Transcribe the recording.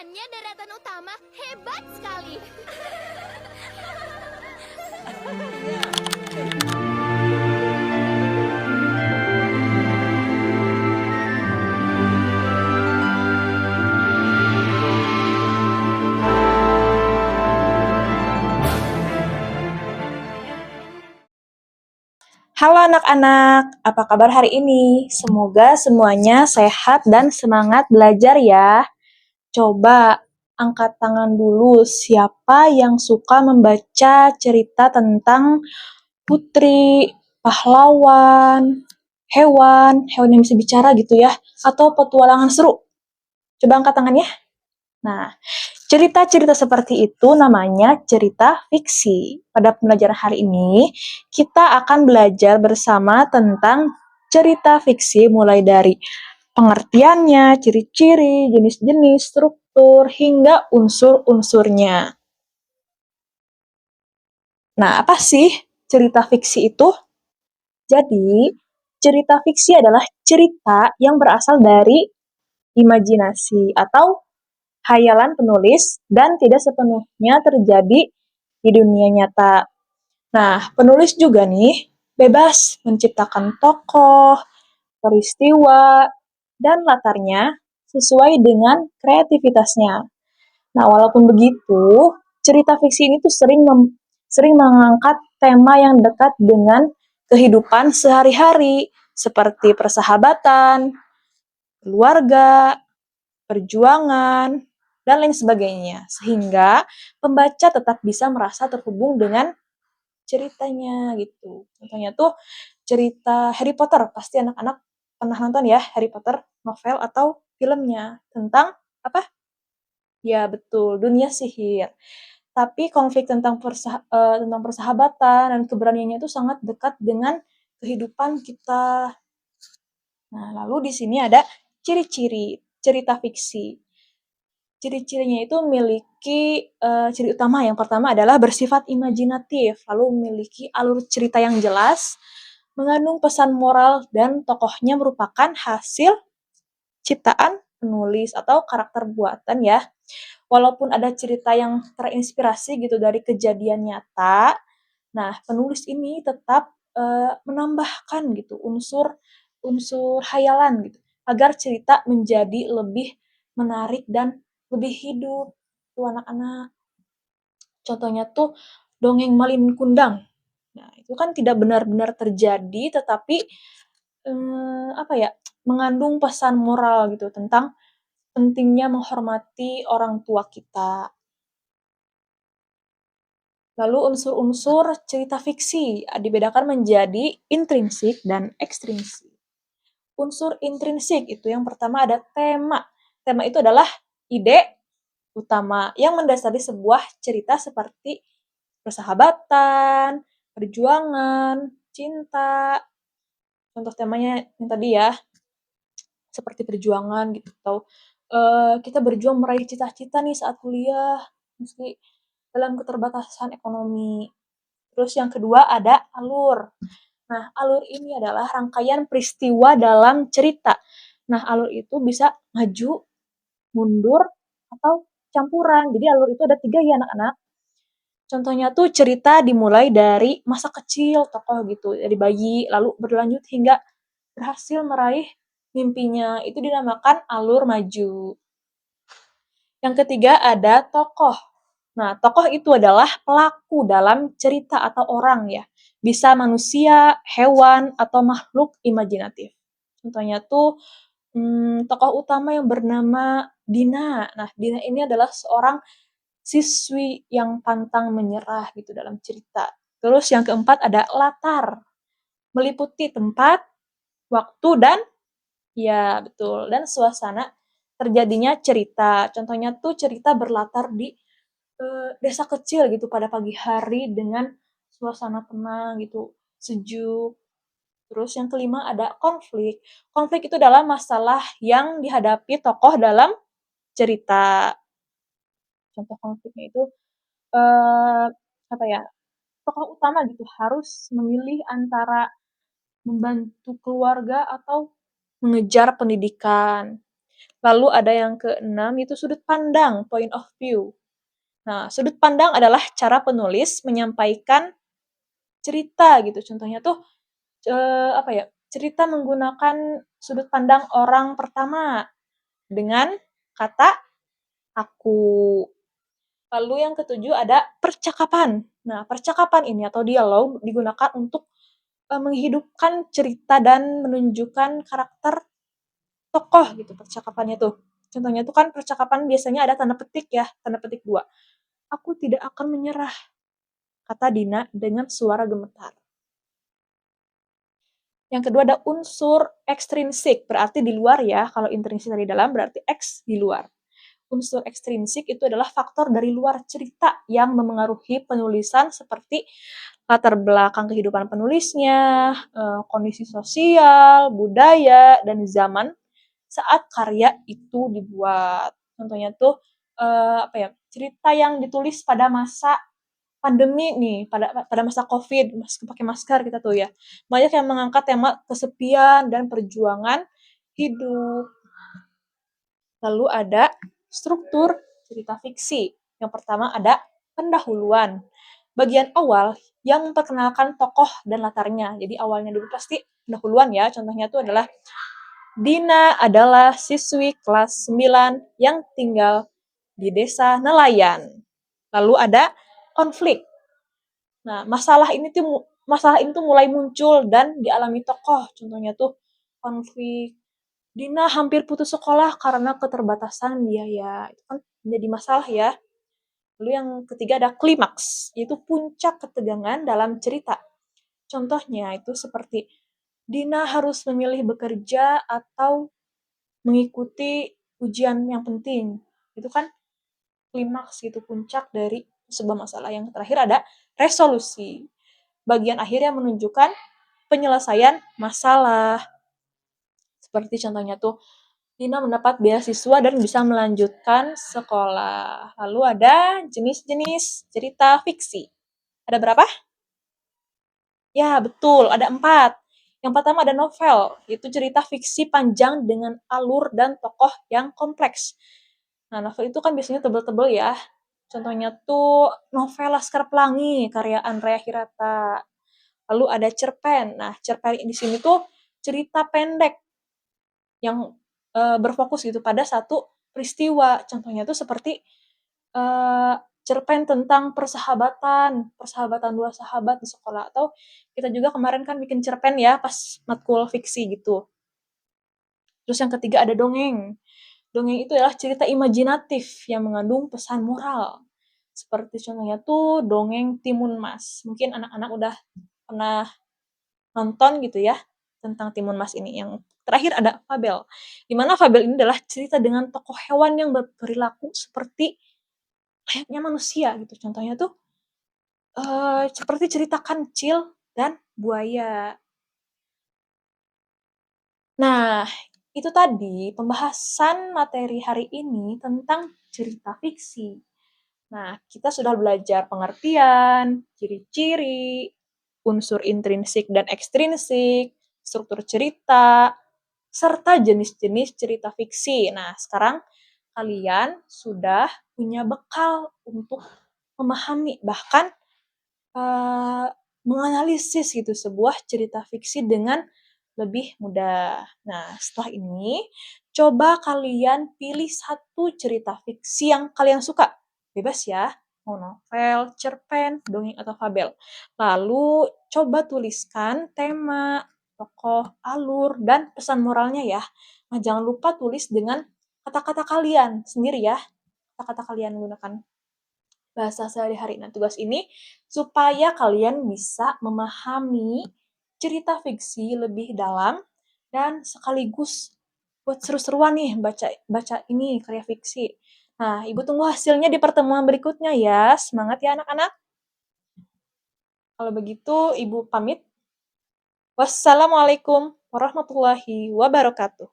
Pemerannya deretan utama hebat sekali. Halo anak-anak, apa kabar hari ini? Semoga semuanya sehat dan semangat belajar ya. Coba angkat tangan dulu siapa yang suka membaca cerita tentang putri, pahlawan, hewan yang bisa bicara gitu ya, atau petualangan seru. Coba angkat tangan ya. Nah, cerita-cerita seperti itu namanya cerita fiksi. Pada pembelajaran hari ini, kita akan belajar bersama tentang cerita fiksi mulai dari pengertiannya, ciri-ciri, jenis-jenis, struktur, hingga unsur-unsurnya. Nah, apa sih cerita fiksi itu? Jadi, cerita fiksi adalah cerita yang berasal dari imajinasi atau hayalan penulis dan tidak sepenuhnya terjadi di dunia nyata. Nah, penulis juga nih bebas menciptakan tokoh, peristiwa, dan latarnya sesuai dengan kreativitasnya. Nah, walaupun begitu, cerita fiksi ini tuh sering mengangkat tema yang dekat dengan kehidupan sehari-hari, seperti persahabatan, keluarga, perjuangan, dan lain sebagainya. Sehingga pembaca tetap bisa merasa terhubung dengan ceritanya gitu. Contohnya tuh cerita Harry Potter. Pasti anak-anak pernah nonton ya Harry Potter novel atau filmnya tentang apa? Ya betul, dunia sihir. Tapi konflik tentang persahabatan dan keberaniannya itu sangat dekat dengan kehidupan kita. Nah, lalu di sini ada ciri-ciri cerita fiksi. Ciri-cirinya itu memiliki ciri utama. Yang pertama adalah bersifat imajinatif, lalu memiliki alur cerita yang jelas, mengandung pesan moral, dan tokohnya merupakan hasil ciptaan penulis atau karakter buatan ya. Walaupun ada cerita yang terinspirasi gitu dari kejadian nyata, nah penulis ini tetap menambahkan gitu unsur hayalan gitu agar cerita menjadi lebih menarik dan lebih hidup tuh anak-anak. Contohnya tuh dongeng Malin Kundang. Nah, itu kan tidak benar-benar terjadi tetapi apa ya? Mengandung pesan moral gitu tentang pentingnya menghormati orang tua kita. Lalu unsur-unsur cerita fiksi dibedakan menjadi intrinsik dan ekstrinsik. Unsur intrinsik itu yang pertama ada tema. Tema itu adalah ide utama yang mendasari sebuah cerita seperti persahabatan, perjuangan, cinta. Contoh temanya yang tadi ya, seperti perjuangan gitu atau kita berjuang meraih cita-cita nih saat kuliah meski dalam keterbatasan ekonomi. Terus yang kedua ada alur. Nah, alur ini adalah rangkaian peristiwa dalam cerita. Nah, alur itu bisa maju, mundur, atau campuran. Jadi alur itu ada 3 ya anak-anak. Contohnya tuh cerita dimulai dari masa kecil tokoh gitu, dari bayi, lalu berlanjut hingga berhasil meraih mimpinya. Itu dinamakan alur maju. Yang ketiga ada tokoh. Nah, tokoh itu adalah pelaku dalam cerita atau orang ya. Bisa manusia, hewan, atau makhluk imajinatif. Contohnya tuh tokoh utama yang bernama Dina. Nah, Dina ini adalah seorang siswi yang pantang menyerah gitu dalam cerita. Terus yang keempat ada latar. Meliputi tempat, waktu, dan ya betul, dan suasana terjadinya cerita. Contohnya tuh cerita berlatar di desa kecil gitu pada pagi hari dengan suasana tenang gitu, sejuk. Terus yang kelima ada konflik. Konflik itu adalah masalah yang dihadapi tokoh dalam cerita. Contoh konfliknya itu apa ya? Tokoh utama gitu harus memilih antara membantu keluarga atau mengejar pendidikan. Lalu ada yang keenam, itu sudut pandang, point of view. Nah, sudut pandang adalah cara penulis menyampaikan cerita gitu. Contohnya tuh, apa ya, cerita menggunakan sudut pandang orang pertama dengan kata aku. Lalu yang ketujuh ada percakapan. Nah, percakapan ini atau dialog digunakan untuk menghidupkan cerita dan menunjukkan karakter tokoh gitu percakapannya tuh. Contohnya tuh kan percakapan biasanya ada tanda petik ya, tanda petik dua. Aku tidak akan menyerah, kata Dina dengan suara gemetar. Yang kedua ada unsur ekstrinsik, berarti di luar ya. Kalau intrinsik dari dalam berarti X di luar. Unsur ekstrinsik itu adalah faktor dari luar cerita yang memengaruhi penulisan seperti latar belakang kehidupan penulisnya, kondisi sosial, budaya, dan zaman saat karya itu dibuat. Contohnya tuh apa ya? Cerita yang ditulis pada masa pandemi nih, pada masa Covid, pakai masker kita tuh ya. Banyak yang mengangkat tema kesepian dan perjuangan hidup. Lalu ada struktur cerita fiksi. Yang pertama ada pendahuluan. Bagian awal yang memperkenalkan tokoh dan latarnya. Jadi awalnya dulu pasti pendahuluan ya. Contohnya itu adalah Dina adalah siswi kelas 9 yang tinggal di desa nelayan. Lalu ada konflik. Nah, masalah ini tuh mulai muncul dan dialami tokoh. Contohnya tuh konflik Dina hampir putus sekolah karena keterbatasan biaya. Itu kan menjadi masalah ya. Lalu yang ketiga ada klimaks, yaitu puncak ketegangan dalam cerita. Contohnya itu seperti Dina harus memilih bekerja atau mengikuti ujian yang penting. Itu kan klimaks gitu, puncak dari sebuah masalah. Yang terakhir ada resolusi. Bagian akhir yang menunjukkan penyelesaian masalah. Seperti contohnya tuh, Dina mendapat beasiswa dan bisa melanjutkan sekolah. Lalu ada jenis-jenis cerita fiksi. Ada berapa? Ya, betul. Ada 4. Yang pertama ada novel, yaitu cerita fiksi panjang dengan alur dan tokoh yang kompleks. Nah, novel itu kan biasanya tebel-tebel ya. Contohnya tuh novel Laskar Pelangi, karya Andrea Hirata. Lalu ada cerpen. Nah, cerpen di sini tuh cerita pendek yang berfokus gitu pada satu peristiwa. Contohnya tuh seperti cerpen tentang persahabatan dua sahabat di sekolah. Atau kita juga kemarin kan bikin cerpen ya pas matkul fiksi gitu. Terus yang ketiga ada dongeng. Dongeng itu adalah cerita imajinatif yang mengandung pesan moral. Seperti contohnya tuh dongeng Timun Mas. Mungkin anak-anak udah pernah nonton gitu ya tentang Timun Mas ini. Yang terakhir ada fabel. Di mana fabel ini adalah cerita dengan tokoh hewan yang berperilaku seperti layaknya manusia gitu. Contohnya tuh seperti cerita kancil dan buaya. Nah, itu tadi pembahasan materi hari ini tentang cerita fiksi. Nah, kita sudah belajar pengertian, ciri-ciri, unsur intrinsik dan ekstrinsik, struktur cerita, serta jenis-jenis cerita fiksi. Nah, sekarang kalian sudah punya bekal untuk memahami, bahkan menganalisis gitu sebuah cerita fiksi dengan lebih mudah. Nah, setelah ini, coba kalian pilih satu cerita fiksi yang kalian suka. Bebas ya, mau novel, cerpen, dongeng, atau fabel. Lalu, coba tuliskan tema, tokoh, alur, dan pesan moralnya ya. Nah, jangan lupa tulis dengan kata-kata kalian sendiri ya. Kata-kata kalian gunakan bahasa sehari-hari. Nah, tugas ini supaya kalian bisa memahami cerita fiksi lebih dalam dan sekaligus buat seru-seruan nih baca ini karya fiksi. Nah, Ibu tunggu hasilnya di pertemuan berikutnya ya. Semangat ya anak-anak. Kalau begitu, Ibu pamit. Wassalamualaikum warahmatullahi wabarakatuh.